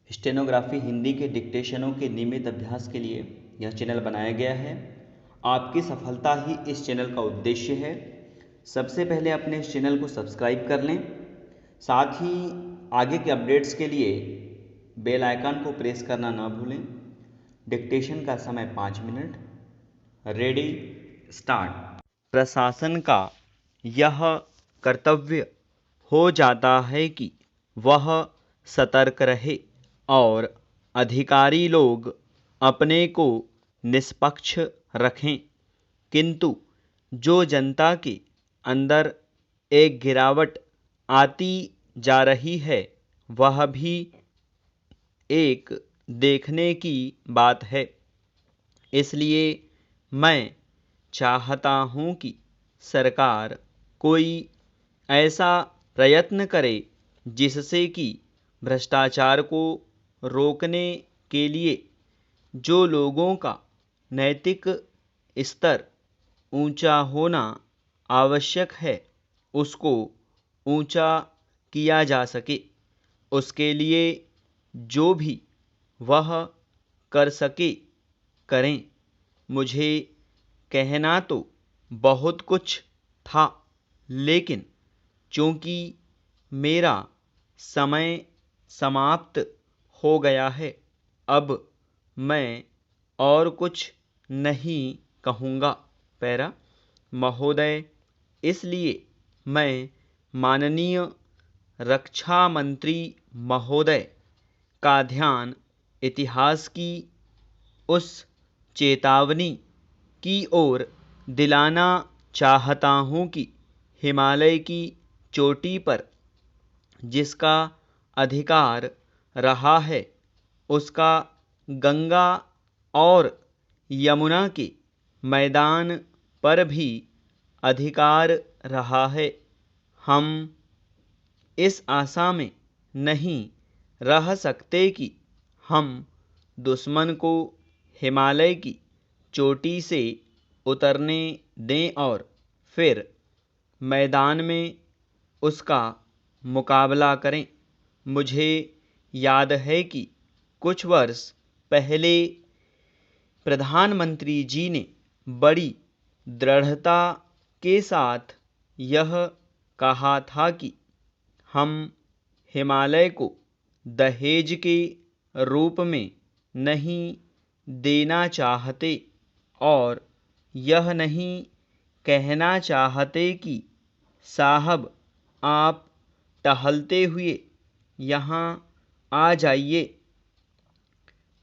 Stenography Hindi के डिक्टेशनों के नियमित अभ्यास के लिए यह चैनल बनाया गया है। आपकी सफलता ही इस चैनल का उद्देश्य है। सबसे पहले अपने इस चैनल को सब्सक्राइब कर लें, साथ ही आगे के अपडेट्स के लिए बेल आइकन को प्रेस करना ना भूलें। डिक्टेशन का समय 5 मिनट। Ready, start. प्रशासन का यह कर्तव्य हो जाता है कि वह सतर्क रहे और अधिकारी लोग अपने को निष्पक्ष रखें, किंतु जो जनता के अंदर एक गिरावट आती जा रही है वह भी एक देखने की बात है। इसलिए मैं चाहता हूँ कि सरकार कोई ऐसा प्रयत्न करे जिससे कि भ्रष्टाचार को रोकने के लिए जो लोगों का नैतिक स्तर ऊंचा होना आवश्यक है उसको ऊंचा किया जा सके। उसके लिए जो भी वह कर सके करें। मुझे कहना तो बहुत कुछ था, लेकिन चूंकि मेरा समय समाप्त हो गया है, अब मैं और कुछ नहीं कहूँगा। पैरा महोदय, इसलिए मैं माननीय रक्षा मंत्री महोदय का ध्यान इतिहास की उस चेतावनी की ओर दिलाना चाहता हूँ कि हिमालय की चोटी पर जिसका अधिकार रहा है उसका गंगा और यमुना के मैदान पर भी अधिकार रहा है। हम इस आशा में नहीं रह सकते कि हम दुश्मन को हिमालय की चोटी से उतरने दें और फिर मैदान में उसका मुकाबला करें। मुझे याद है कि कुछ वर्ष पहले प्रधानमंत्री जी ने बड़ी दृढ़ता के साथ यह कहा था कि हम हिमालय को दहेज के रूप में नहीं देना चाहते और यह नहीं कहना चाहते कि साहब आप टहलते हुए यहाँ आ जाइए।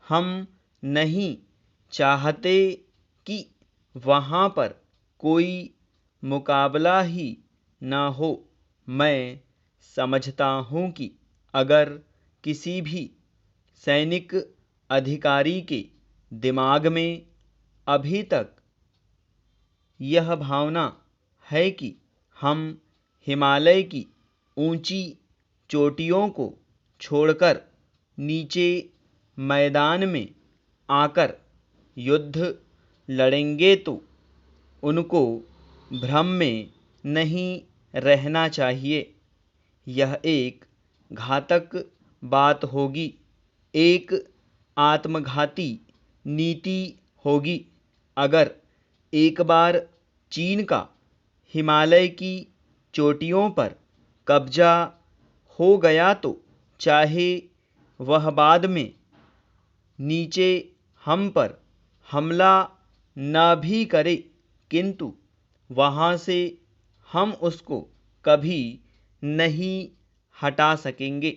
हम नहीं चाहते कि वहाँ पर कोई मुकाबला ही ना हो। मैं समझता हूँ कि अगर किसी भी सैनिक अधिकारी के दिमाग में अभी तक यह भावना है कि हम हिमालय की ऊंची चोटियों को छोड़कर नीचे मैदान में आकर युद्ध लड़ेंगे तो उनको भ्रम में नहीं रहना चाहिए। यह एक घातक बात होगी, एक आत्मघाती नीति होगी। अगर एक बार चीन का हिमालय की चोटियों पर कब्जा हो गया तो चाहे वह बाद में नीचे हम पर हमला न भी करे, किंतु वहाँ से हम उसको कभी नहीं हटा सकेंगे।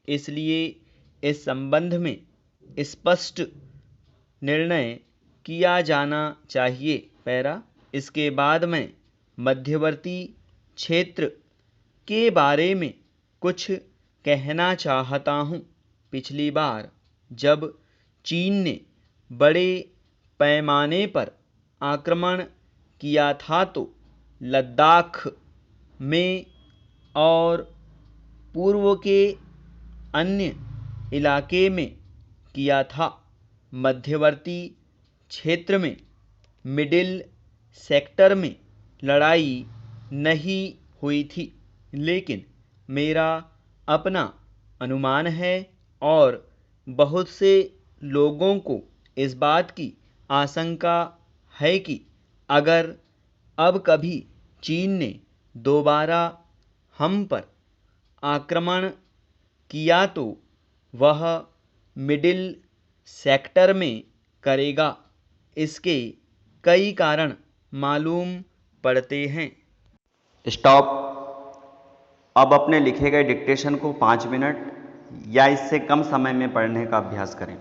इसलिए इस संबंध में स्पष्ट निर्णय किया जाना चाहिए। पैरा इसके बाद मैं मध्यवर्ती क्षेत्र के बारे में कुछ कहना चाहता हूँ। पिछली बार जब चीन ने बड़े पैमाने पर आक्रमण किया था तो लद्दाख में और पूर्व के अन्य इलाके में किया था। मध्यवर्ती क्षेत्र में मिडिल सेक्टर में लड़ाई नहीं हुई थी, लेकिन मेरा अपना अनुमान है और बहुत से लोगों को इस बात की आशंका है कि अगर अब कभी चीन ने दोबारा हम पर आक्रमण किया तो वह मिडिल सेक्टर में करेगा। इसके कई कारण मालूम पड़ते हैं। स्टॉप। अब अपने लिखे गए डिक्टेशन को 5 मिनट या इससे कम समय में पढ़ने का अभ्यास करें।